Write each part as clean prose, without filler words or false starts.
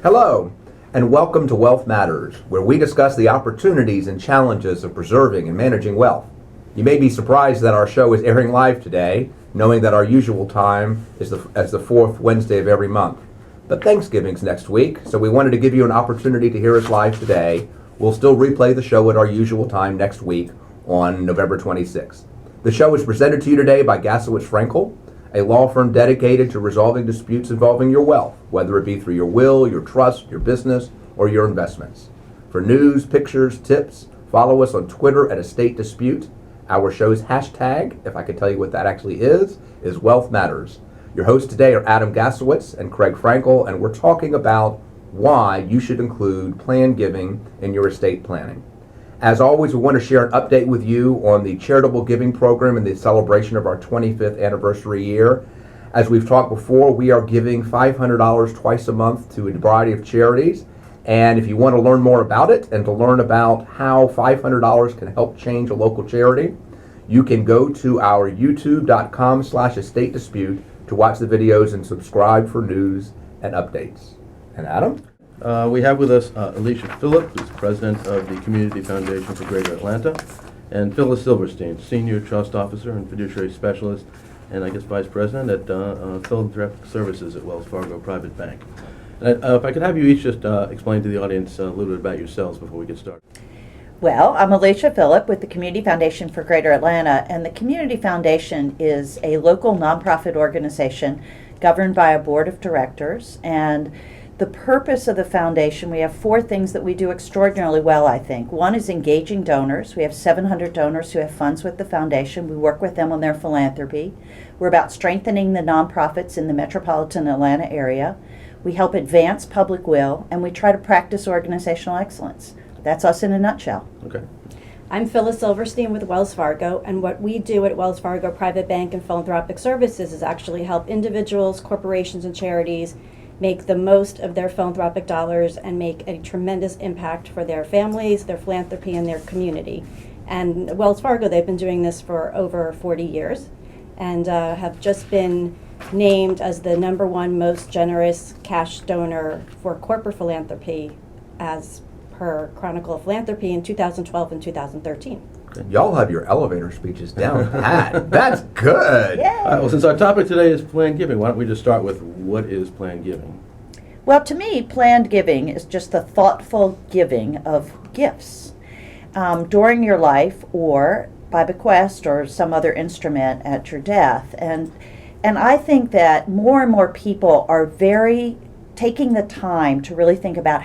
Hello, and welcome to Wealth Matters, where we discuss the opportunities and challenges of preserving and managing wealth. You may be surprised that our show is airing live today, knowing that our usual time is as the fourth Wednesday of every month. But Thanksgiving's next week, so we wanted to give you an opportunity to hear us live today. We'll still replay the show at our usual time next week on November 26th. The show is presented to you today by Gaslowitz Frankel, a law firm dedicated to resolving disputes involving your wealth, whether it be through your will, your trust, your business, or your investments. For news, pictures, tips, follow us on Twitter at Estate Dispute. Our show's hashtag, if I could tell you what that actually is Wealth Matters. Your hosts today are Adam Gaslowitz and Craig Frankel, and we're talking about why you should include planned giving in your estate planning. As always, we want to share an update with you on the charitable giving program and the celebration of our 25th anniversary year. As we've talked before, we are giving $500 twice a month to a variety of charities. And if you want to learn more about it and to learn about how $500 can help change a local charity, you can go to our youtube.com/estate dispute to watch the videos and subscribe for news and updates. And Adam? We have with us Alicia Philipp, who's president of the Community Foundation for Greater Atlanta, and Phyllis Silverstein, senior trust officer and fiduciary specialist, and I guess vice president at philanthropic services at Wells Fargo Private Bank. If I could have you each just explain to the audience a little bit about yourselves before we get started. Well, I'm Alicia Philipp with the Community Foundation for Greater Atlanta, and the Community Foundation is a local nonprofit organization governed by a board of directors. And the purpose of the foundation, we have four things that we do extraordinarily well, I think. One is engaging donors. We have 700 donors who have funds with the foundation. We work with them on their philanthropy. We're about strengthening the nonprofits in the metropolitan Atlanta area. We help advance public will, and we try to practice organizational excellence. That's us in a nutshell. Okay. I'm Phyllis Silverstein with Wells Fargo, and what we do at Wells Fargo Private Bank and Philanthropic Services is actually help individuals, corporations, and charities make the most of their philanthropic dollars and make a tremendous impact for their families, their philanthropy, and their community. And at Wells Fargo, they've been doing this for over 40 years and have just been named as the #1 most generous cash donor for corporate philanthropy as per Chronicle of Philanthropy in 2012 and 2013. Y'all have your elevator speeches down pat. That's good. Well, since our topic today is planned giving, why don't we just start with what is planned giving? Well, to me, planned giving is just the thoughtful giving of gifts during your life or by bequest or some other instrument at your death. And I think that more and more people are taking the time to really think about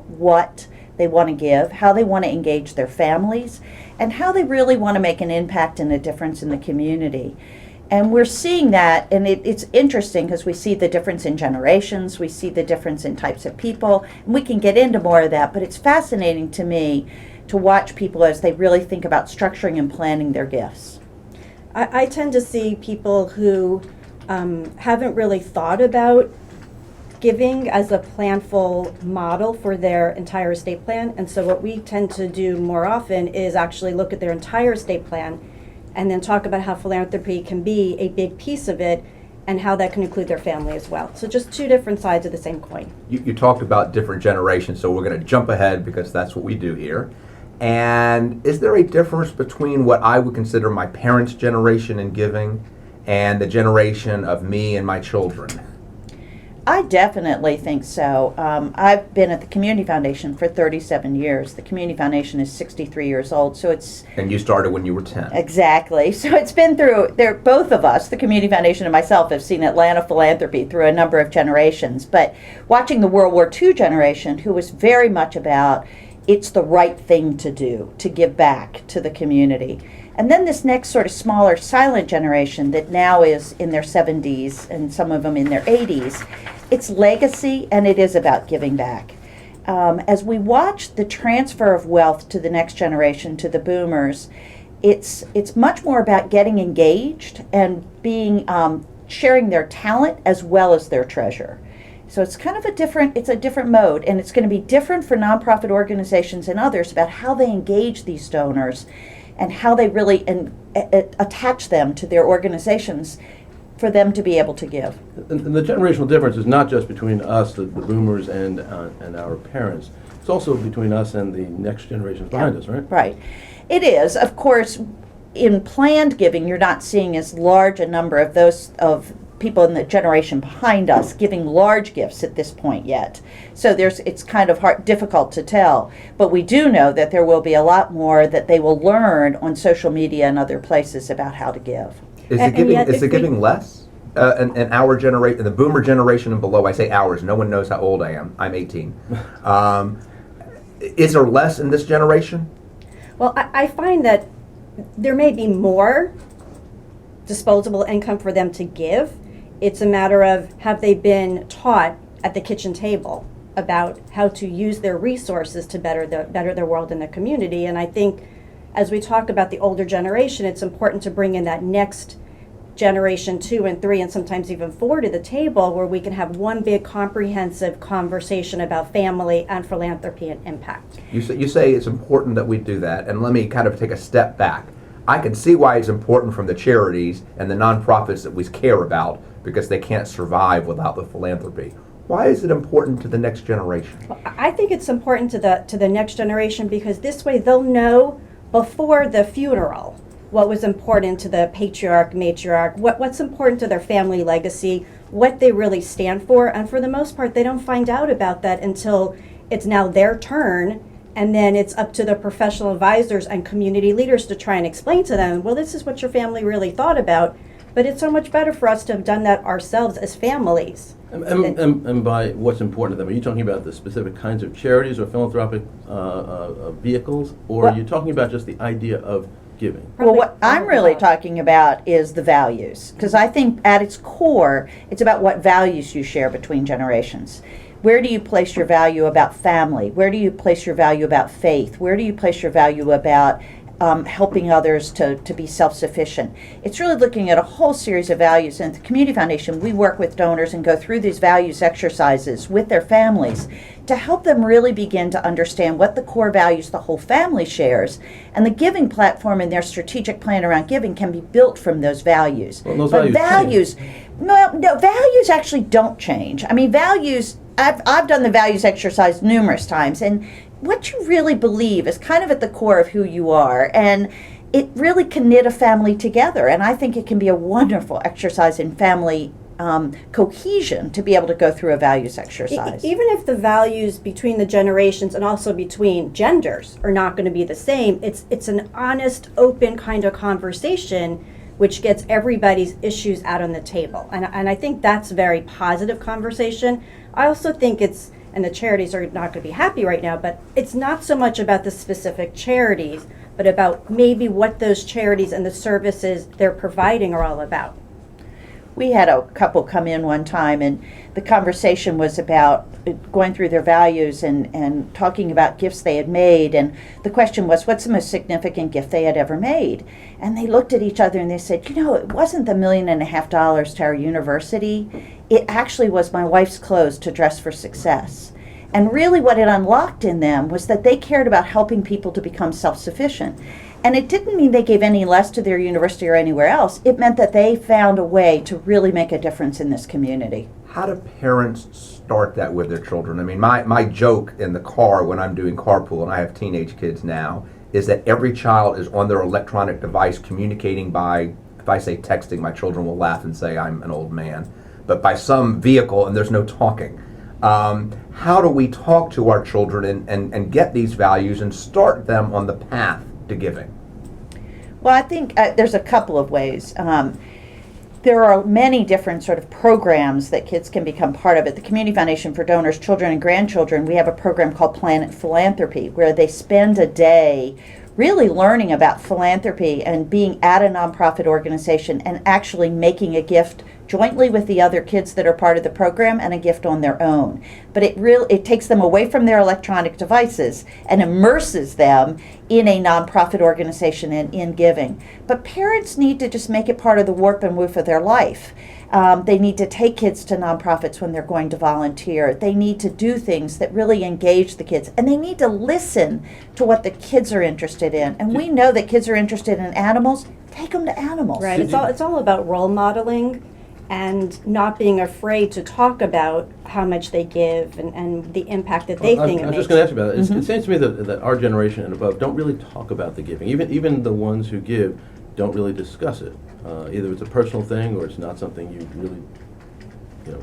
what they want to give, how they want to engage their families, and how they really want to make an impact and a difference in the community. And we're seeing that, and it's interesting because we see the difference in generations, we see the difference in types of people, and we can get into more of that, but it's fascinating to me to watch people as they really think about structuring and planning their gifts. I tend to see people who haven't really thought about giving as a planful model for their entire estate plan. And so what we tend to do more often is actually look at their entire estate plan and then talk about how philanthropy can be a big piece of it and how that can include their family as well. So just two different sides of the same coin. You talked about different generations, so we're going to jump ahead because that's what we do here. And is there a difference between what I would consider my parents' generation in giving and the generation of me and my children? I definitely think so. I've been at the Community Foundation for 37 years. The Community Foundation is 63 years old, so it's... And you started when you were 10. Exactly. So it's been through, both of us, the Community Foundation and myself, have seen Atlanta philanthropy through a number of generations. But watching the World War II generation, who was very much about, it's the right thing to do, to give back to the community. And then this next sort of smaller silent generation that now is in their 70s and some of them in their 80s, it's legacy and it is about giving back. As we watch the transfer of wealth to the next generation, to the boomers, it's much more about getting engaged and being sharing their talent as well as their treasure. So it's kind of a different mode, and it's going to be different for nonprofit organizations and others about how they engage these donors and how they really attach them to their organizations for them to be able to give. And the generational difference is not just between us, the boomers, and our parents. It's also between us and the next generation behind us, right? Right. It is. Of course, in planned giving, you're not seeing as large a number of those of people in the generation behind us giving large gifts at this point yet. So it's kind of difficult to tell. But we do know that there will be a lot more that they will learn on social media and other places about how to give. Is And- the and giving yet is if the we- giving less? In our generation, the boomer generation and below, I say ours, no one knows how old I am. I'm 18. Is there less in this generation? Well, I find that there may be more disposable income for them to give. It's a matter of, have they been taught at the kitchen table about how to use their resources to better their world and their community? And I think as we talk about the older generation, it's important to bring in that next generation 2 and 3 and sometimes even 4 to the table, where we can have one big comprehensive conversation about family and philanthropy and impact. You say it's important that we do that, and let me kind of take a step back. I can see why it's important from the charities and the nonprofits that we care about, because they can't survive without the philanthropy. Why is it important to the next generation? Well, I think it's important to the next generation, because this way they'll know before the funeral what was important to the patriarch, matriarch, what's important to their family legacy, what they really stand for. And for the most part, they don't find out about that until it's now their turn. And then it's up to the professional advisors and community leaders to try and explain to them, well, this is what your family really thought about. But it's so much better for us to have done that ourselves as families. And by what's important to them, are you talking about the specific kinds of charities or philanthropic vehicles, or are you talking about just the idea of giving? Well, what I'm really talking about is the values, because I think at its core, it's about what values you share between generations. Where do you place your value about family? Where do you place your value about faith? Where do you place your value about helping others to be self-sufficient? It's really looking at a whole series of values. And at the Community Foundation, we work with donors and go through these values exercises with their families to help them really begin to understand what the core values the whole family shares. And the giving platform and their strategic plan around giving can be built from those values. Well, those but values values actually don't change. I mean, values, I've done the values exercise numerous times, and what you really believe is kind of at the core of who you are, and it really can knit a family together. And I think it can be a wonderful exercise in family cohesion to be able to go through a values exercise. Even if the values between the generations and also between genders are not going to be the same, it's an honest, open kind of conversation which gets everybody's issues out on the table. And I think that's a very positive conversation. I also think it's, and the charities are not going to be happy right now, but it's not so much about the specific charities, but about maybe what those charities and the services they're providing are all about. We had a couple come in one time, and the conversation was about going through their values and talking about gifts they had made. And the question was, what's the most significant gift they had ever made? And they looked at each other and they said, you know, it wasn't the $1.5 million to our university. It actually was my wife's clothes to dress for success. And really what it unlocked in them was that they cared about helping people to become self-sufficient. And it didn't mean they gave any less to their university or anywhere else. It meant that they found a way to really make a difference in this community. How do parents start that with their children? I mean, my joke in the car when I'm doing carpool, and I have teenage kids now, is that every child is on their electronic device communicating by, if I say texting, my children will laugh and say I'm an old man, but by some vehicle, and there's no talking. How do we talk to our children and get these values and start them on the path to giving? Well, I think there's a couple of ways. There are many different sort of programs that kids can become part of. At the Community Foundation for Donors, Children, and Grandchildren, we have a program called Planet Philanthropy, where they spend a day really learning about philanthropy and being at a nonprofit organization and actually making a gift jointly with the other kids that are part of the program and a gift on their own. But it takes them away from their electronic devices and immerses them in a nonprofit organization and in giving. But parents need to just make it part of the warp and woof of their life. They need to take kids to nonprofits when they're going to volunteer. They need to do things that really engage the kids. And they need to listen to what the kids are interested in. And we know that kids are interested in animals. Take them to animals. Right. It's all about role modeling. and not being afraid to talk about how much they give and the impact that they think it I was makes. just going to ask you about that. It seems to me that our generation and above don't really talk about the giving. Even the ones who give don't really discuss it. Either it's a personal thing or it's not something you really,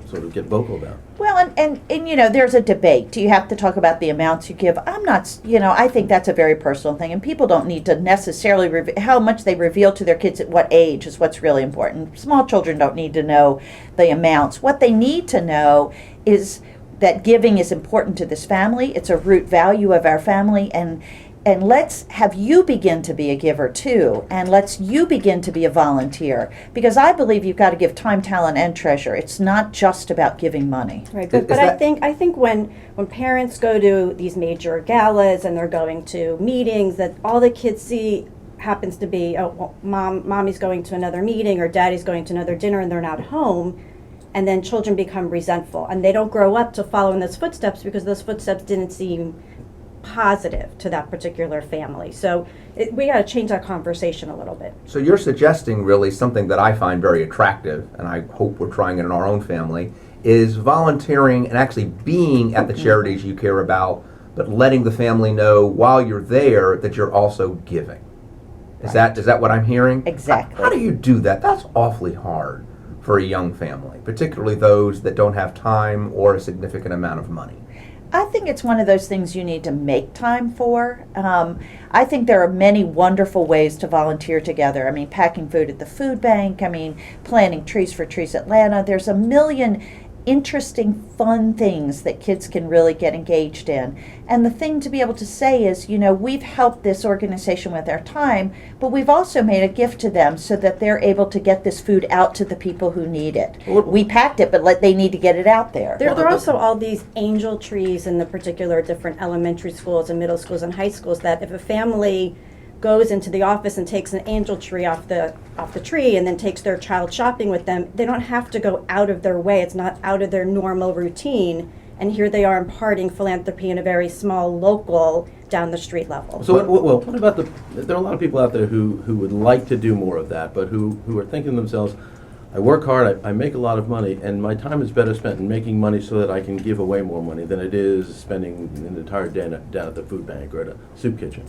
sort of get vocal about. Well, and there's a debate. Do you have to talk about the amounts you give? I'm not, I think that's a very personal thing, and people don't need to necessarily how much they reveal to their kids at what age is what's really important. Small children don't need to know the amounts. What they need to know is that giving is important to this family. It's a root value of our family, and let's have you begin to be a giver too, and let's you begin to be a volunteer, because I believe you've got to give time, talent, and treasure. It's not just about giving money. Right, but I think when parents go to these major galas and they're going to meetings, that all the kids see happens to be, oh, well, mommy's going to another meeting or daddy's going to another dinner and they're not home, and then children become resentful and they don't grow up to follow in those footsteps because those footsteps didn't seem positive to that particular family. So we got to change that conversation a little bit. So you're suggesting really something that I find very attractive, and I hope we're trying it in our own family, is volunteering and actually being at the charities you care about, but letting the family know while you're there that you're also giving. Is that what I'm hearing? Exactly. How do you do that? That's awfully hard for a young family, particularly those that don't have time or a significant amount of money. I think it's one of those things you need to make time for. I think there are many wonderful ways to volunteer together. I mean, packing food at the food bank. I mean, planting trees for Trees Atlanta. There's a million interesting, fun things that kids can really get engaged in. And the thing to be able to say is, we've helped this organization with our time, but we've also made a gift to them so that they're able to get this food out to the people who need it. We packed it, but they need to get it out there. There are also all these angel trees in the particular different elementary schools and middle schools and high schools that if a family goes into the office and takes an angel tree off the tree and then takes their child shopping with them, they don't have to go out of their way. It's not out of their normal routine. And here they are imparting philanthropy in a very small, local, down the street level. So, what about there are a lot of people out there who would like to do more of that, but who are thinking to themselves, I work hard, I make a lot of money, and my time is better spent in making money so that I can give away more money than it is spending an entire day down at the food bank or at a soup kitchen.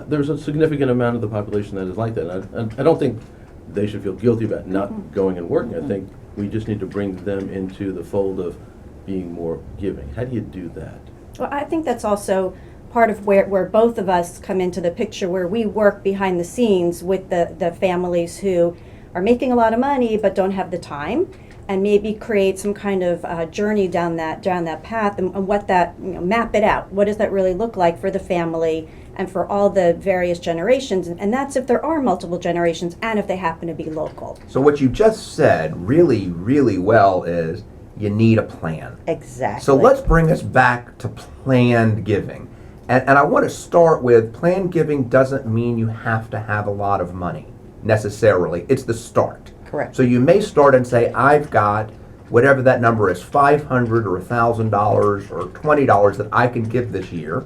There's a significant amount of the population that is like that. And I don't think they should feel guilty about not going and working. I think we just need to bring them into the fold of being more giving. How do you do that? Well, I think that's also part of where both of us come into the picture, where we work behind the scenes with the families who are making a lot of money but don't have the time, and maybe create some kind of journey down that path and what that, map it out. What does that really look like for the family and for all the various generations? And that's if there are multiple generations and if they happen to be local. So what you just said really, really well is you need a plan. Exactly. So let's bring us back to planned giving. And I want to start with planned giving doesn't mean you have to have a lot of money necessarily. It's the start. Correct. So you may start and say, I've got whatever that number is, $500 or $1,000 or $20 that I can give this year.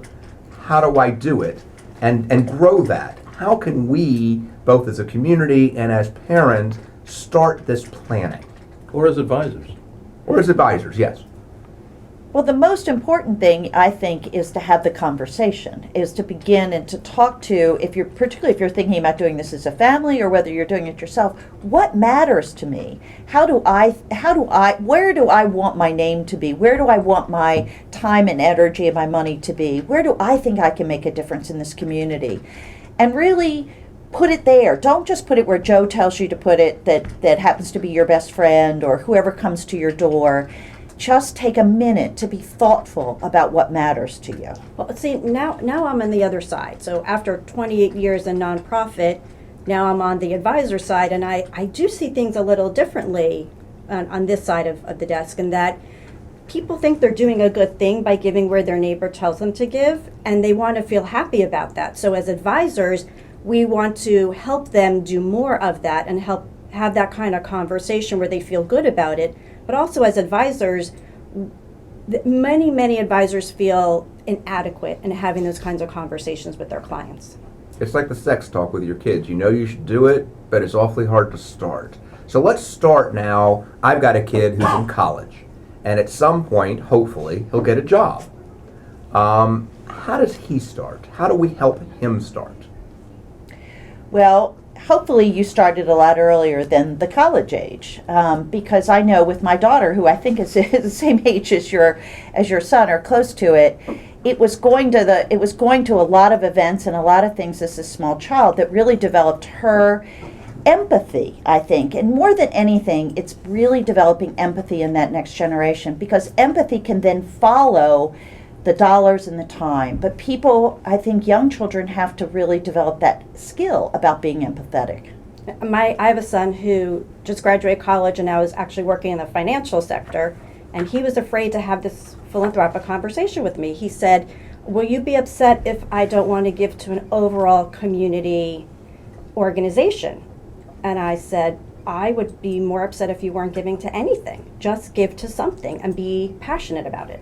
How do I do it? And grow that. How can we, both as a community and as parents, start this planning? Or as advisors? Or as advisors, yes. Well, the most important thing, I think, is to have the conversation, is to begin and to talk to, particularly if you're thinking about doing this as a family or whether you're doing it yourself, what matters to me? Where do I want my name to be? Where do I want my time and energy and my money to be? Where do I think I can make a difference in this community? And really put it there. Don't just put it where Joe tells you to put it, that happens to be your best friend or whoever comes to your door. Just take a minute to be thoughtful about what matters to you. Well, see, now I'm on the other side. So after 28 years in nonprofit, now I'm on the advisor side, and I do see things a little differently on this side of the desk, in that people think they're doing a good thing by giving where their neighbor tells them to give, and they want to feel happy about that. So as advisors, we want to help them do more of that and help have that kind of conversation where they feel good about it. But also as advisors, many advisors feel inadequate in having those kinds of conversations with their clients. It's like the sex talk with your kids. You know you should do it, but it's awfully hard to start. So let's start now. I've got a kid who's in college, and at some point, hopefully, he'll get a job. How does he start? How do we help him start? Well, hopefully you started a lot earlier than the college age, because I know with my daughter, who I think is the same age as your son or close to it, it was going to a lot of events and a lot of things as a small child that really developed her empathy, I think. And more than anything, it's really developing empathy in that next generation, because empathy can then follow the dollars and the time. But people, I think young children have to really develop that skill about being empathetic. I have a son who just graduated college and now is actually working in the financial sector, and he was afraid to have this philanthropic conversation with me. He said, will you be upset if I don't want to give to an overall community organization? And I said, I would be more upset if you weren't giving to anything. Just give to something and be passionate about it.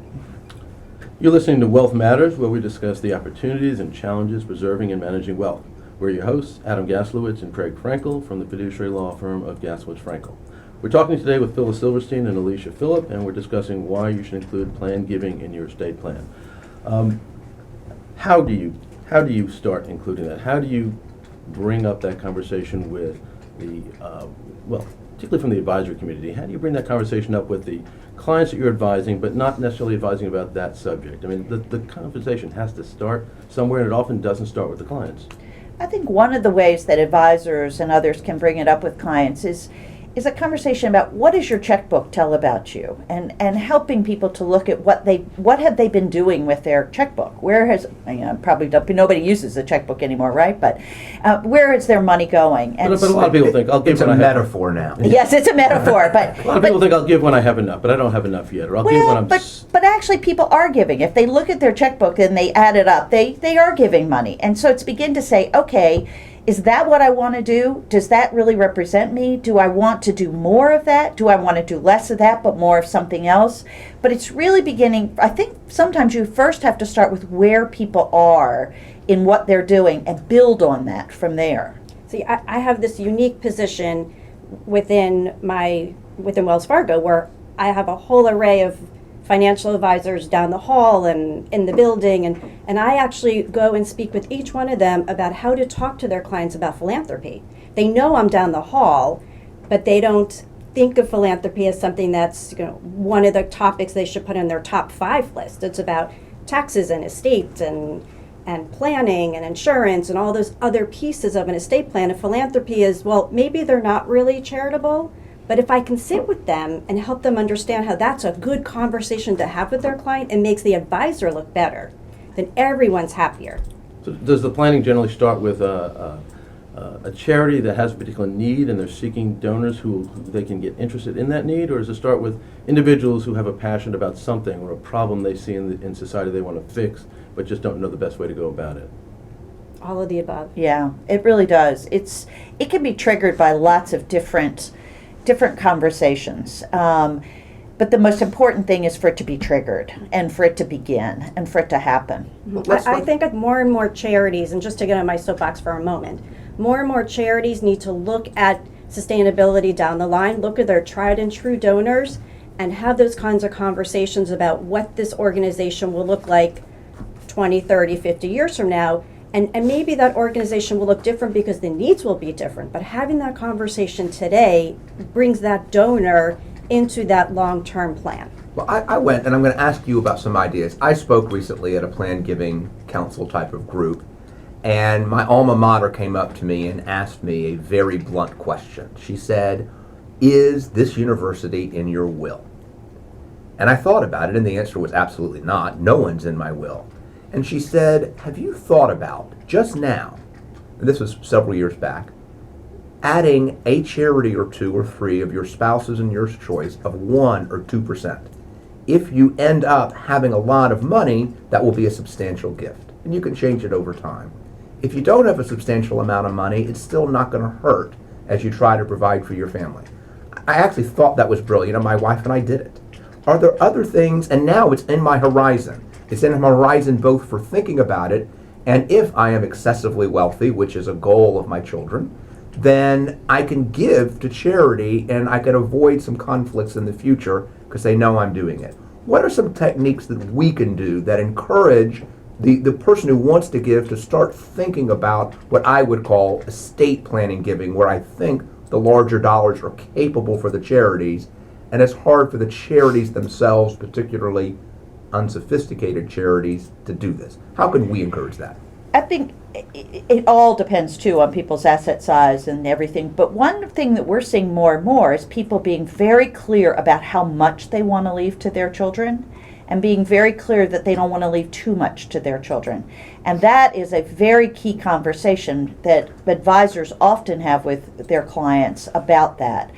You're listening to Wealth Matters, where we discuss the opportunities and challenges preserving and managing wealth. We're your hosts, Adam Gaslowitz and Craig Frankel from the fiduciary law firm of Gaslowitz Frankel. We're talking today with Phyllis Silverstein and Alicia Philipp, and we're discussing why you should include planned giving in your estate plan. How do you start including that? How do you bring up that conversation with the, particularly from the advisory community? How do you bring that conversation up with the clients that you're advising, but not necessarily advising about that subject? I mean, the conversation has to start somewhere, and it often doesn't start with the clients. I think one of the ways that advisors and others can bring it up with clients is a conversation about what does your checkbook tell about you, and helping people to look at what have they been doing with their checkbook. Where has, probably nobody uses a checkbook anymore, right? But where is their money going? And But a lot of people think, I'll give It's when a I have. metaphor now. Yes, it's a metaphor, but A lot of people think I'll give when I have enough, but I don't have enough yet, or I'll give when I'm. but actually people are giving. If they look at their checkbook and they add it up, they are giving money. And so it's begin to say, okay, is that what I want to do? Does that really represent me? Do I want to do more of that? Do I want to do less of that but more of something else? But it's really beginning, I think sometimes you first have to start with where people are in what they're doing and build on that from there. See, I have this unique position within Wells Fargo, where I have a whole array of financial advisors down the hall and in the building, and I actually go and speak with each one of them about how to talk to their clients about philanthropy. They know I'm down the hall, but they don't think of philanthropy as something that's one of the topics they should put on their top 5 list. It's about taxes and estate and planning and insurance and all those other pieces of an estate plan. And philanthropy is, well, maybe they're not really charitable, but if I can sit with them and help them understand how that's a good conversation to have with their client and makes the advisor look better, then everyone's happier. So does the planning generally start with a charity that has a particular need and they're seeking donors who they can get interested in that need, or does it start with individuals who have a passion about something or a problem they see in society they want to fix, but just don't know the best way to go about it? All of the above. Yeah, it really does. It can be triggered by lots of different conversations. But the most important thing is for it to be triggered and for it to begin and for it to happen. I think of more and more charities, and just to get on my soapbox for a moment, more and more charities need to look at sustainability down the line, look at their tried and true donors, and have those kinds of conversations about what this organization will look like 20, 30, 50 years from now. And maybe that organization will look different because the needs will be different. But having that conversation today brings that donor into that long-term plan. Well, I went, and I'm going to ask you about some ideas. I spoke recently at a planned giving council type of group, and my alma mater came up to me and asked me a very blunt question. She said, is this university in your will? And I thought about it, and the answer was absolutely not. No one's in my will. And she said, have you thought about, just now, and this was several years back, adding a charity or 2 or 3 of your spouse's and yours choice of 1 or 2%. If you end up having a lot of money, that will be a substantial gift, and you can change it over time. If you don't have a substantial amount of money, it's still not going to hurt as you try to provide for your family. I actually thought that was brilliant, and my wife and I did it. Are there other things, and now it's in my horizon. It's in my horizon both for thinking about it, and if I am excessively wealthy, which is a goal of my children, then I can give to charity and I can avoid some conflicts in the future because they know I'm doing it. What are some techniques that we can do that encourage the person who wants to give to start thinking about what I would call estate planning giving, where I think the larger dollars are capable for the charities, and it's hard for the charities themselves, particularly unsophisticated charities, to do this? How can we encourage that? I think it all depends too on people's asset size and everything. But one thing that we're seeing more and more is people being very clear about how much they want to leave to their children, and being very clear that they don't want to leave too much to their children. And that is a very key conversation that advisors often have with their clients about that.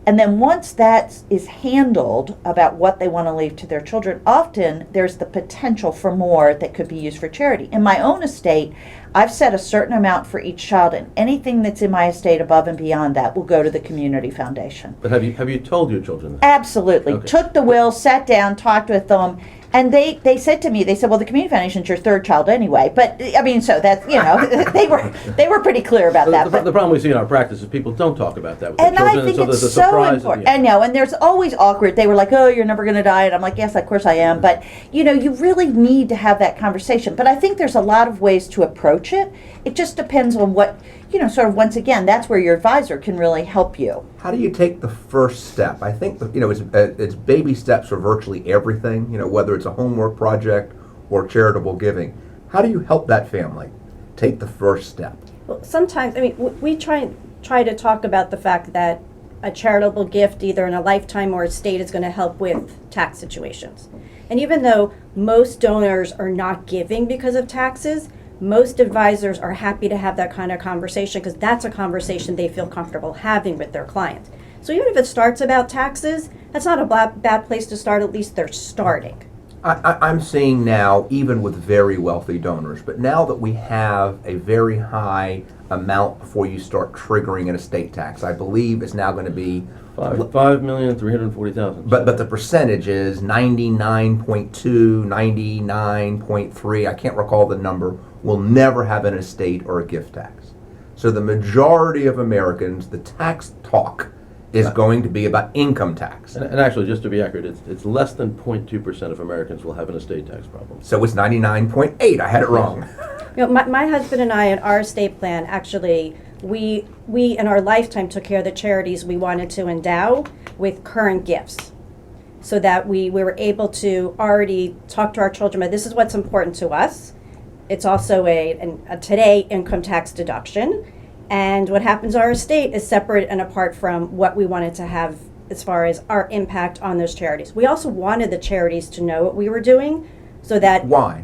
And then once that is handled about what they want to leave to their children, often there's the potential for more that could be used for charity. In my own estate, I've set a certain amount for each child, and anything that's in my estate above and beyond that will go to the community foundation. But have you told your children that? Absolutely. Okay. Took the will, sat down, talked with them, and they said to me, they said, well, the community foundation's your third child anyway. But I mean, so that, you know, they were pretty clear about that. The problem we see in our practice is people don't talk about that with And their I children, think there's it's a so surprise important. at the I end. know, and there's always awkward. They were like, "Oh, you're never going to die," and I'm like, "Yes, of course I am." But you know, you really need to have that conversation. But I think there's a lot of ways to approach it. It just depends on what, you know. Sort of once again, that's where your advisor can really help you. How do you take the first step? I think that, you know, it's baby steps for virtually everything. You know, whether it's a homework project or charitable giving. How do you help that family take the first step? Well, sometimes, I mean, we try to talk about the fact that a charitable gift, either in a lifetime or estate, is going to help with tax situations. And even though most donors are not giving because of taxes, most advisors are happy to have that kind of conversation because that's a conversation they feel comfortable having with their client. So even if it starts about taxes, that's not a bad place to start. At least they're starting. I'm seeing now, even with very wealthy donors, but now that we have a very high amount before you start triggering an estate tax, I believe it's now going to be $5,340,000. But the percentage is 99.2, 99.3, I can't recall the number, will never have an estate or a gift tax. So the majority of Americans, the tax talk is going to be about income tax. And actually, just to be accurate, it's less than 0.2% of Americans will have an estate tax problem. So it's 99.8, I had it wrong. You know, my husband and I, in our estate plan, actually, we in our lifetime took care of the charities we wanted to endow with current gifts, so that we were able to already talk to our children about this is what's important to us. It's also a today income tax deduction, and what happens to our estate is separate and apart from what we wanted to have as far as our impact on those charities. We also wanted the charities to know what we were doing, so that Why?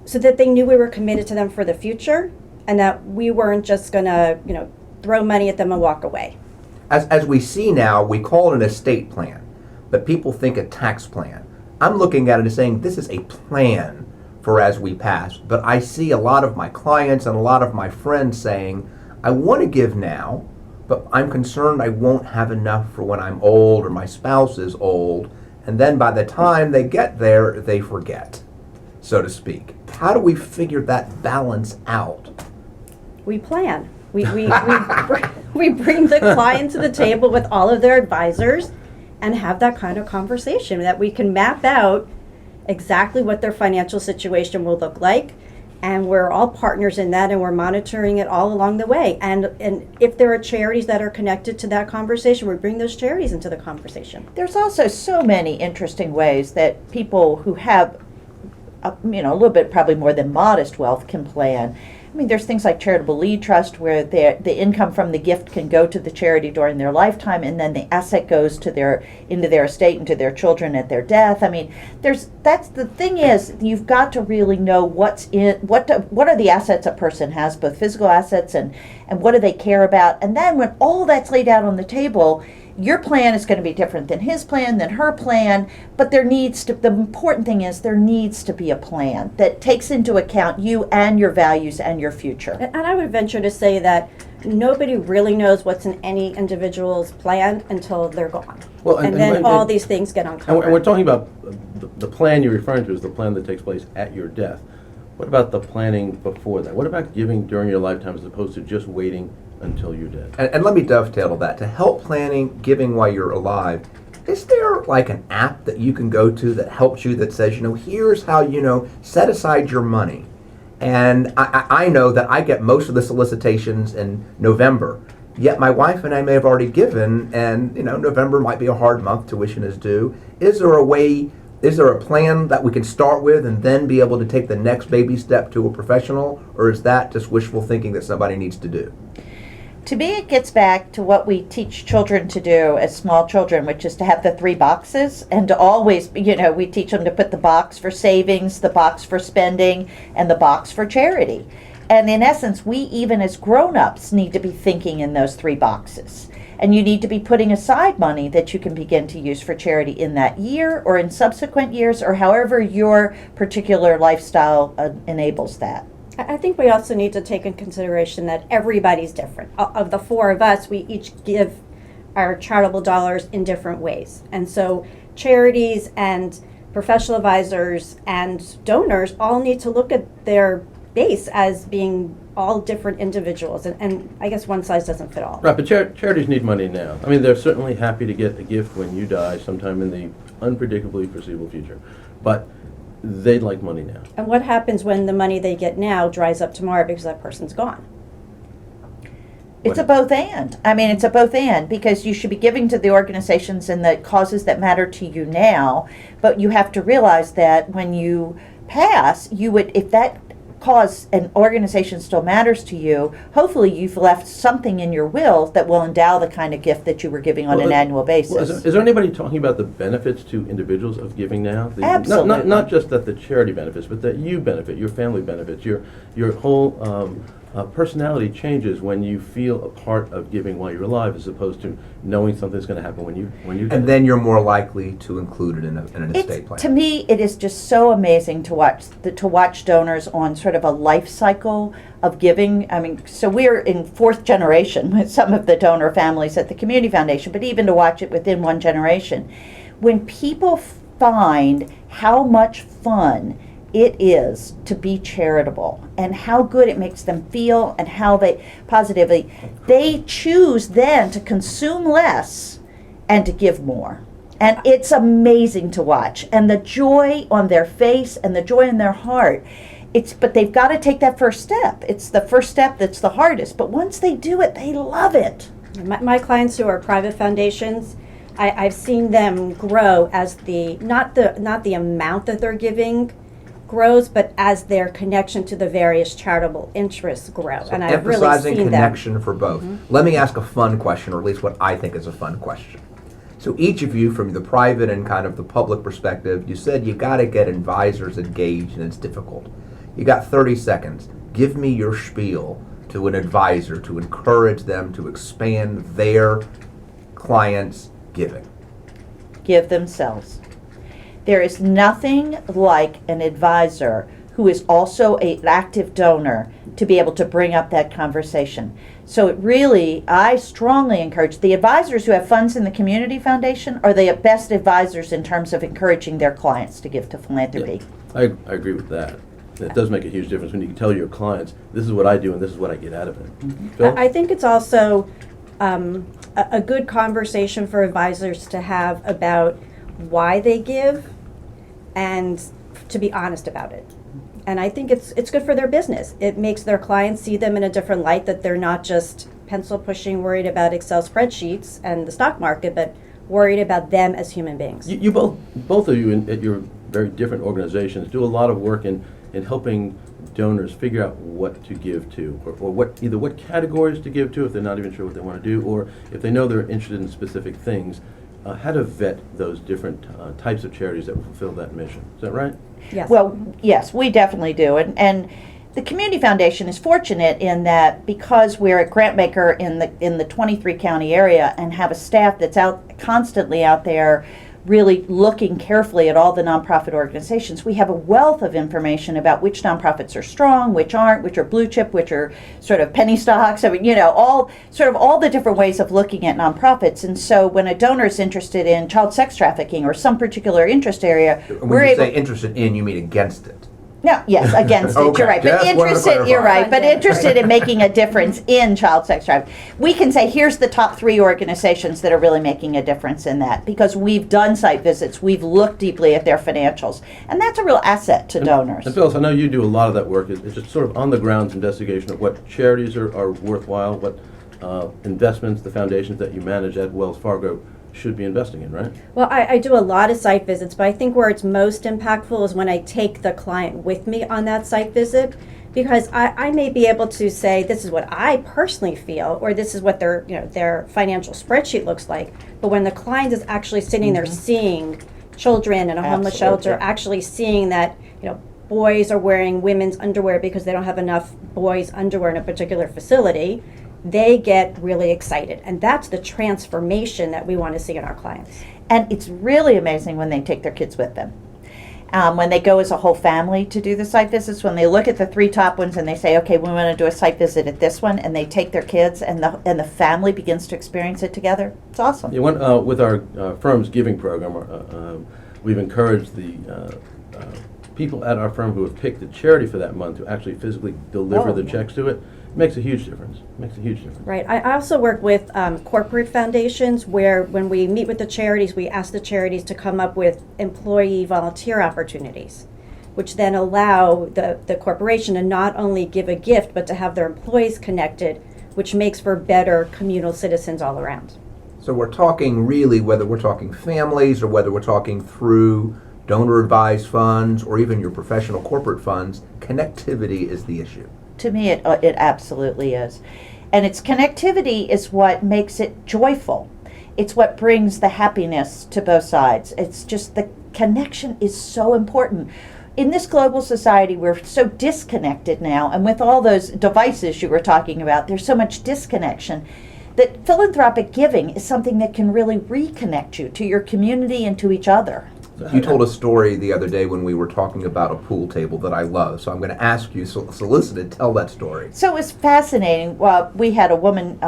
so that they knew we were committed to them for the future, and that we weren't just gonna, you know, throw money at them and walk away. As we see now, we call it an estate plan, but people think a tax plan. I'm looking at it and saying this is a plan for as we pass, but I see a lot of my clients and a lot of my friends saying, I want to give now, but I'm concerned I won't have enough for when I'm old or my spouse is old, and then by the time they get there, they forget, so to speak. How do we figure that balance out? We plan. We bring the client to the table with all of their advisors and have that kind of conversation that we can map out exactly what their financial situation will look like. And we're all partners in that, and we're monitoring it all along the way. And if there are charities that are connected to that conversation, we bring those charities into the conversation. There's also so many interesting ways that people who have, you know, a little bit probably more than modest wealth can plan. I mean, there's things like charitable lead trust where the income from the gift can go to the charity during their lifetime, and then the asset goes into their estate and to their children at their death. I mean, that's the thing is, you've got to really know what are the assets a person has, both physical assets and what do they care about. And then when all that's laid out on the table, your plan is going to be different than his plan, than her plan, but the important thing is there needs to be a plan that takes into account you and your values and your future. And I would venture to say that nobody really knows what's in any individual's plan until they're gone. Well, and then all these things get uncovered. And we're talking about the plan you're referring to is the plan that takes place at your death. What about the planning before that? What about giving during your lifetime as opposed to just waiting until you're dead. And let me dovetail to that. To help planning giving while you're alive, is there like an app that you can go to that helps you, that says, here's how, set aside your money? And I know that I get most of the solicitations in November, yet my wife and I may have already given, and November might be a hard month, tuition is due. Is there a plan that we can start with and then be able to take the next baby step to a professional, or is that just wishful thinking that somebody needs to do? To me, it gets back to what we teach children to do as small children, which is to have the 3 boxes, and to always, we teach them to put the box for savings, the box for spending, and the box for charity. And in essence, we even as grown-ups need to be thinking in those 3 boxes. And you need to be putting aside money that you can begin to use for charity in that year or in subsequent years, or however your particular lifestyle enables that. I think we also need to take in consideration that everybody's different. Of the 4 of us, we each give our charitable dollars in different ways. And so charities and professional advisors and donors all need to look at their base as being all different individuals. And I guess one size doesn't fit all. Right, but charities need money now. I mean, they're certainly happy to get a gift when you die sometime in the unpredictably foreseeable future. But they'd like money now. And what happens when the money they get now dries up tomorrow because that person's gone? It's a both and. I mean, it's a both and, because you should be giving to the organizations and the causes that matter to you now, but you have to realize that when you pass, if that cause and organization still matters to you, hopefully you've left something in your will that will endow the kind of gift that you were giving on an annual basis. Well, is there anybody talking about the benefits to individuals of giving now? Absolutely. Not just that the charity benefits, but that you benefit, your family benefits, your whole personality changes when you feel a part of giving while you're alive, as opposed to knowing something's going to happen when you And then you're more likely to include it in an estate plan. To me, it is just so amazing to watch donors on sort of a life cycle of giving. I mean, so we're in 4th generation with some of the donor families at the Community Foundation, but even to watch it within 1 generation. When people find how much fun it is to be charitable and how good it makes them feel and how they choose then to consume less and to give more. And it's amazing to watch. And the joy on their face and the joy in their heart, but they've got to take that first step. It's the first step that's the hardest. But once they do it, they love it. My clients who are private foundations, I've seen them grow as not the amount that they're giving grows, but as their connection to the various charitable interests grow. So and I've really emphasizing seen connection for both. Let me ask a fun question, or at least what I think is a fun question. So each of you, from the private and kind of the public perspective, you said you got to get advisors engaged, and it's difficult. You got 30 seconds. Give me your spiel to an advisor to encourage them to expand their clients' giving. Give themselves. There is nothing like an advisor who is also an active donor to be able to bring up that conversation. So I strongly encourage the advisors who have funds in the Community Foundation are the best advisors in terms of encouraging their clients to give to philanthropy. Yeah, I agree with that. It does make a huge difference when you can tell your clients, this is what I do and this is what I get out of it. Phil? I think it's also a good conversation for advisors to have about why they give and to be honest about it. And I think it's good for their business. It makes their clients see them in a different light, that they're not just pencil pushing, worried about Excel spreadsheets and the stock market, but worried about them as human beings. You both of you at your very different organizations do a lot of work in helping donors figure out what to give to, or either what categories to give to if they're not even sure what they want to do, or if they know they're interested in specific things, how to vet those different types of charities that will fulfill that mission. Is that right? Yes. Well, yes, we definitely do. And the Community Foundation is fortunate in that because we're a grant maker in the 23 county area and have a staff that's constantly out there really looking carefully at all the nonprofit organizations, we have a wealth of information about which nonprofits are strong, which aren't, which are blue chip, which are sort of penny stocks. I mean, all the different ways of looking at nonprofits. And so when a donor is interested in child sex trafficking or some particular interest area, When you say interested in, you mean against it? No, yes, against it, Okay, you're right. But just wanted to interested, you're clarify. right, but interested in making a difference in child sex trafficking. We can say, here's the top 3 organizations that are really making a difference in that, because we've done site visits, we've looked deeply at their financials, and that's a real asset to donors. And Phyllis, I know you do a lot of that work. It's just sort of on-the-ground investigation of what charities are worthwhile, what investments, the foundations that you manage at Wells Fargo should be investing in, right? Well, I do a lot of site visits, but I think where it's most impactful is when I take the client with me on that site visit, because I may be able to say, this is what I personally feel, or this is what their financial spreadsheet looks like. But when the client is actually sitting there seeing children in a homeless Absolutely. shelter, actually seeing that, boys are wearing women's underwear because they don't have enough boys' underwear in a particular facility, they get really excited. And that's the transformation that we want to see in our clients. And it's really amazing when they take their kids with them. When they go as a whole family to do the site visits, when they look at the 3 top ones and they say, okay, we want to do a site visit at this one, and they take their kids and the family begins to experience it together, it's awesome. Yeah, with our firm's giving program, we've encouraged the people at our firm who have picked the charity for that month to actually physically deliver the checks to it. It makes a huge difference. Right. I also work with corporate foundations where when we meet with the charities, we ask the charities to come up with employee volunteer opportunities, which then allow the corporation to not only give a gift, but to have their employees connected, which makes for better communal citizens all around. So we're talking really, whether we're talking families or whether we're talking through donor advised funds or even your professional corporate funds, connectivity is the issue. To me, it absolutely is. And its connectivity is what makes it joyful. It's what brings the happiness to both sides. It's just the connection is so important. In this global society, we're so disconnected now, and with all those devices you were talking about, there's so much disconnection that philanthropic giving is something that can really reconnect you to your community and to each other. You told a story the other day when we were talking about a pool table that I love, so I'm going to ask you, solicited, tell that story. So it was fascinating. We had a woman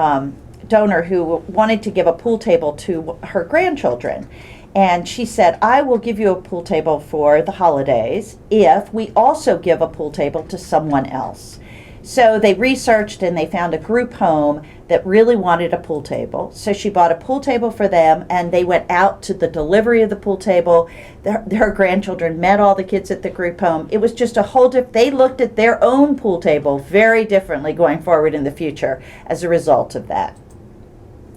donor who wanted to give a pool table to her grandchildren. And she said, I will give you a pool table for the holidays if we also give a pool table to someone else. So they researched and they found a group home that really wanted a pool table. So she bought a pool table for them, and they went out to the delivery of the pool table. Her grandchildren met all the kids at the group home. It was just a whole they looked at their own pool table very differently going forward in the future as a result of that.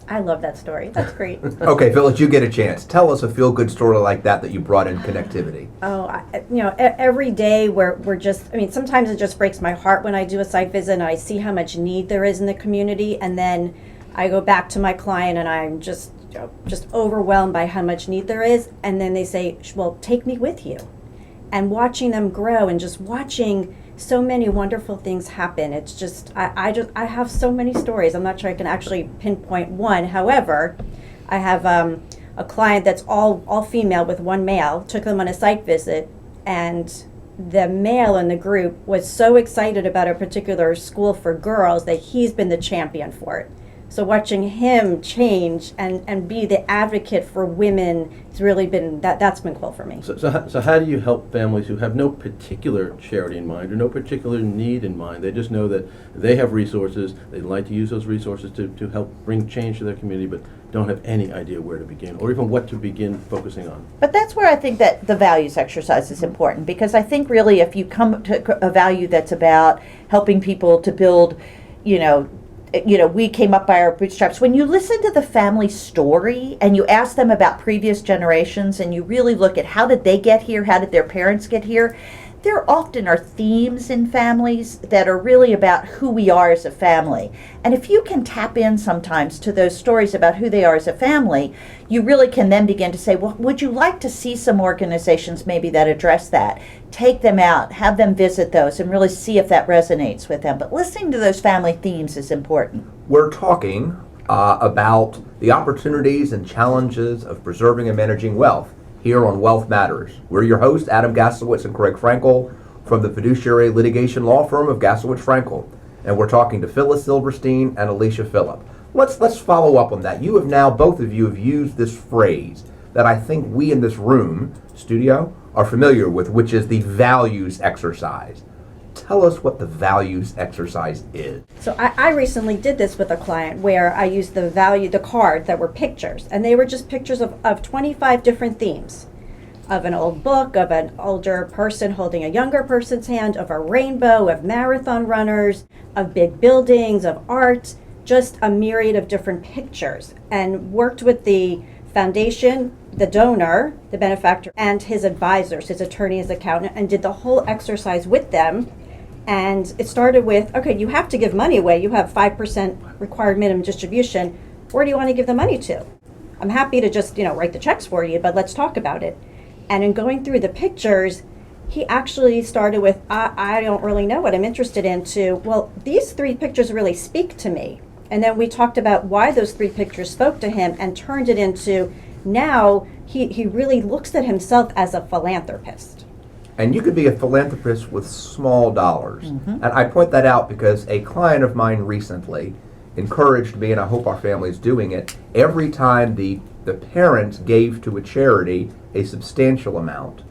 I love that story. That's great. Okay, Phyllis, you get a chance. Tell us a feel-good story like that you brought in connectivity. Every day we're just, sometimes it just breaks my heart when I do a site visit and I see how much need there is in the community, and then I go back to my client and I'm just overwhelmed by how much need there is, and then they say, well, take me with you. And watching them grow and just watching so many wonderful things happen. It's just, I have so many stories. I'm not sure I can actually pinpoint one. However, I have a client that's all female with one male, took them on a site visit, and the male in the group was so excited about a particular school for girls that he's been the champion for it. So watching him change and be the advocate for women has really been, that's been cool for me. So how do you help families who have no particular charity in mind or no particular need in mind? They just know that they have resources, they'd like to use those resources to help bring change to their community, but don't have any idea where to begin or even what to begin focusing on. But that's where I think that the values exercise is important, because I think really if you come to a value that's about helping people to build, we came up by our bootstraps. When you listen to the family story and you ask them about previous generations and you really look at how did they get here, how did their parents get here, there often are themes in families that are really about who we are as a family. And if you can tap in sometimes to those stories about who they are as a family, you really can then begin to say, well, would you like to see some organizations maybe that address that? Take them out, have them visit those, and really see if that resonates with them. But listening to those family themes is important. We're talking about the opportunities and challenges of preserving and managing wealth here on Wealth Matters. We're your hosts, Adam Gaslowitz and Craig Frankel, from the fiduciary litigation law firm of Gaslowitz Frankel. And we're talking to Phyllis Silverstein and Alicia Philipp. Let's follow up on that. Both of you have used this phrase, that I think we in this room, studio, are familiar with, which is the values exercise. Tell us what the values exercise is. So I recently did this with a client where I used the card that were pictures, and they were just pictures of 25 different themes. Of an old book, of an older person holding a younger person's hand, of a rainbow, of marathon runners, of big buildings, of art, just a myriad of different pictures. And worked with the foundation, the donor, the benefactor, and his advisors, his attorney, his accountant, and did the whole exercise with them. And it started with, okay, you have to give money away. You have 5% required minimum distribution. Where do you want to give the money to? I'm happy to just, write the checks for you, but let's talk about it. And in going through the pictures, he actually started with, I don't really know what I'm interested in, to, well, these 3 pictures really speak to me. And then we talked about why those 3 pictures spoke to him and turned it into, now he really looks at himself as a philanthropist. And you could be a philanthropist with small dollars. And I point that out because a client of mine recently encouraged me, and I hope our family is doing it, every time the parents gave to a charity a substantial amount,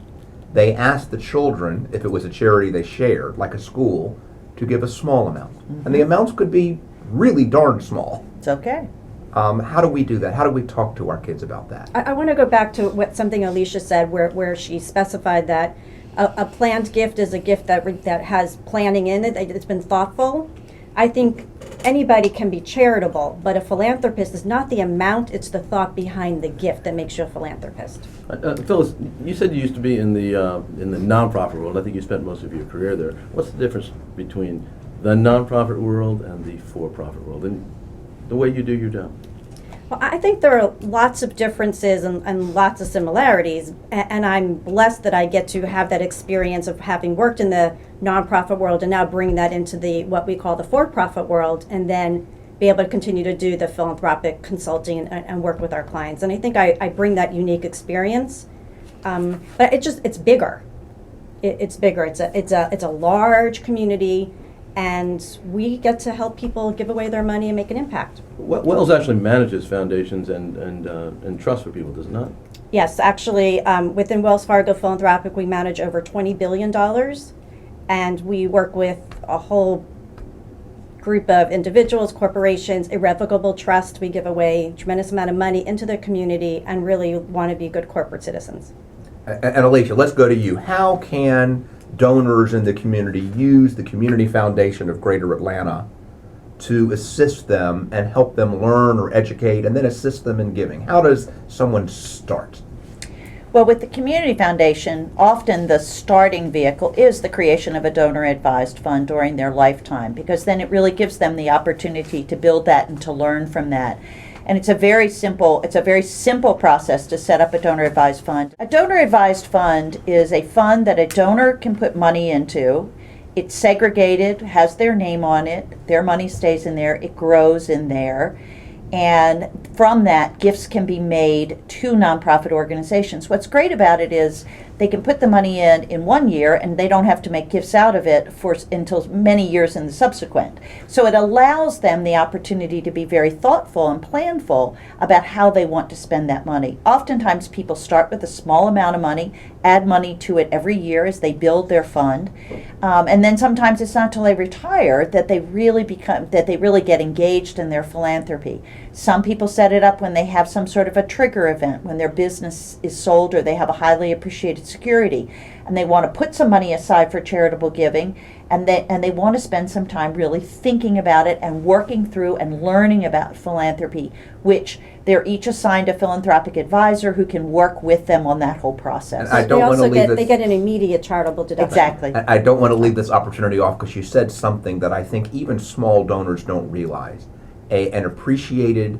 they asked the children, if it was a charity they shared, like a school, to give a small amount. And the amounts could be really darn small. It's okay. How do we do that? How do we talk to our kids about that? I want to go back to something Alicia said, where she specified that a planned gift is a gift that has planning in it, it's been thoughtful. I think anybody can be charitable, but a philanthropist is not the amount, it's the thought behind the gift that makes you a philanthropist. Phyllis, you said you used to be in the nonprofit world. I think you spent most of your career there. What's the difference between the nonprofit world and the for-profit world, and the way you do your job? Well, I think there are lots of differences and lots of similarities, and I'm blessed that I get to have that experience of having worked in the nonprofit world and now bring that into what we call the for-profit world, and then be able to continue to do the philanthropic consulting and work with our clients. And I think I bring that unique experience, but it's bigger. It's bigger. It's a large community. And we get to help people give away their money and make an impact. Wells actually manages foundations and trusts for people, does it not? Yes, actually, within Wells Fargo Philanthropic, we manage over $20 billion, and we work with a whole group of individuals, corporations, irrevocable trust. We give away a tremendous amount of money into the community and really want to be good corporate citizens. And Alicia, let's go to you. How can donors in the community use the Community Foundation of Greater Atlanta to assist them and help them learn or educate and then assist them in giving? How does someone start? Well, with the Community Foundation, often the starting vehicle is the creation of a donor-advised fund during their lifetime, because then it really gives them the opportunity to build that and to learn from that. And it's a very simple process to set up a donor-advised fund. A donor-advised fund is a fund that a donor can put money into. It's segregated, has their name on it, their money stays in there, it grows in there. And from that, gifts can be made to nonprofit organizations. What's great about it is they can put the money in 1 year, and they don't have to make gifts out of it until many years in the subsequent. So it allows them the opportunity to be very thoughtful and planful about how they want to spend that money. Oftentimes people start with a small amount of money, add money to it every year as they build their fund, and then sometimes it's not until they retire that they really get engaged in their philanthropy. Some people set it up when they have some sort of a trigger event, when their business is sold or they have a highly appreciated security, and they want to put some money aside for charitable giving, and they want to spend some time really thinking about it and working through and learning about philanthropy, which they're each assigned a philanthropic advisor who can work with them on that whole process. And I don't want to leave this. They get an immediate charitable deduction. Exactly. I don't want to leave this opportunity off because you said something that I think even small donors don't realize. An appreciated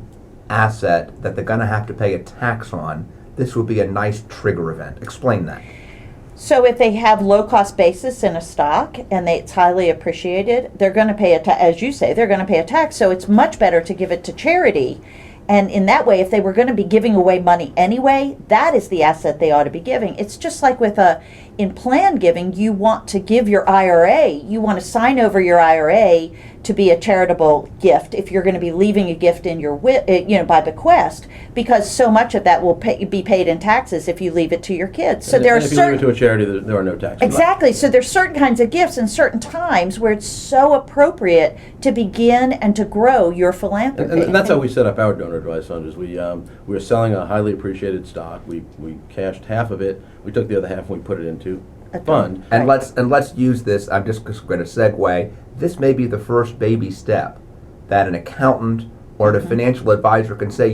asset that they're going to have to pay a tax on. This would be a nice trigger event. Explain that. So if they have low-cost basis in a stock and it's highly appreciated, they're going to pay as you say, they're going to pay a tax. So it's much better to give it to charity. And in that way, if they were going to be giving away money anyway, that is the asset they ought to be giving. It's just like with in plan giving, you want to give your IRA, you want to sign over your IRA to be a charitable gift if you're going to be leaving a gift in your by bequest, because so much of that will be paid in taxes if you leave it to your kids. So there are and if you leave it to a charity, there are no taxes. Exactly. So there's certain kinds of gifts and certain times where it's so appropriate to begin and to grow your philanthropy. And that's how we set up our donor advised fund. Is we were selling a highly appreciated stock. We cashed half of it. We took the other half and we put it into a fund. And let's use this. I'm just going to segue. This may be the first baby step that an accountant or a financial advisor can say,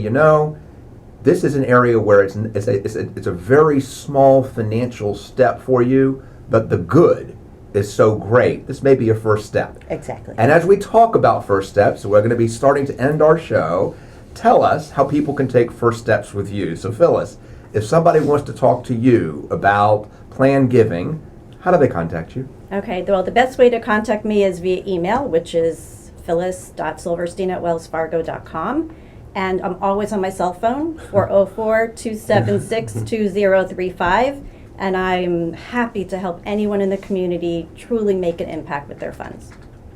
this is an area where it's a very small financial step for you, but the good is so great. This may be a first step. Exactly. And as we talk about first steps, we're going to be starting to end our show. Tell us how people can take first steps with you. So Phyllis, if somebody wants to talk to you about plan giving, how do they contact you? Okay, well, the best way to contact me is via email, which is phyllis.silverstein@wellsfargo.com. And I'm always on my cell phone, 404-276-2035. And I'm happy to help anyone in the community truly make an impact with their funds.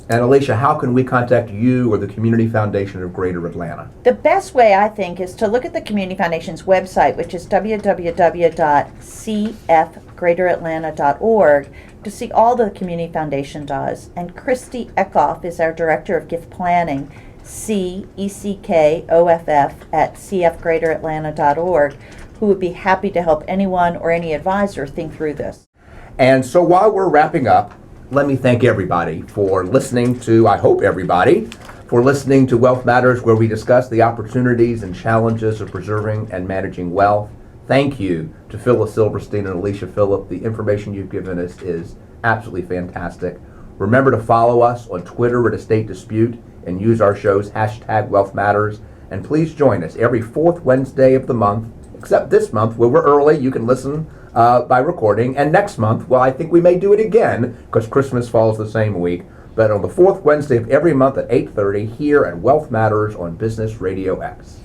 And Alicia, how can we contact you or the Community Foundation of Greater Atlanta? The best way, I think, is to look at the Community Foundation's website, which is www.cfgreateratlanta.org, to see all the Community Foundation does. And Christy Eckoff is our Director of Gift Planning, CECKOFF at cfgreateratlanta.org, who would be happy to help anyone or any advisor think through this. And so while we're wrapping up, let me thank everybody for listening to, I hope everybody, for listening to Wealth Matters, where we discuss the opportunities and challenges of preserving and managing wealth. Thank you to Phyllis Silverstein and Alicia Philipp. The information you've given us is absolutely fantastic. Remember to follow us on Twitter at Estate Dispute and use our show's hashtag Wealth Matters. And please join us every fourth Wednesday of the month, except this month where we're early. You can listen by recording. And next month, well, I think we may do it again because Christmas falls the same week. But on the fourth Wednesday of every month at 8:30 here at Wealth Matters on Business Radio X.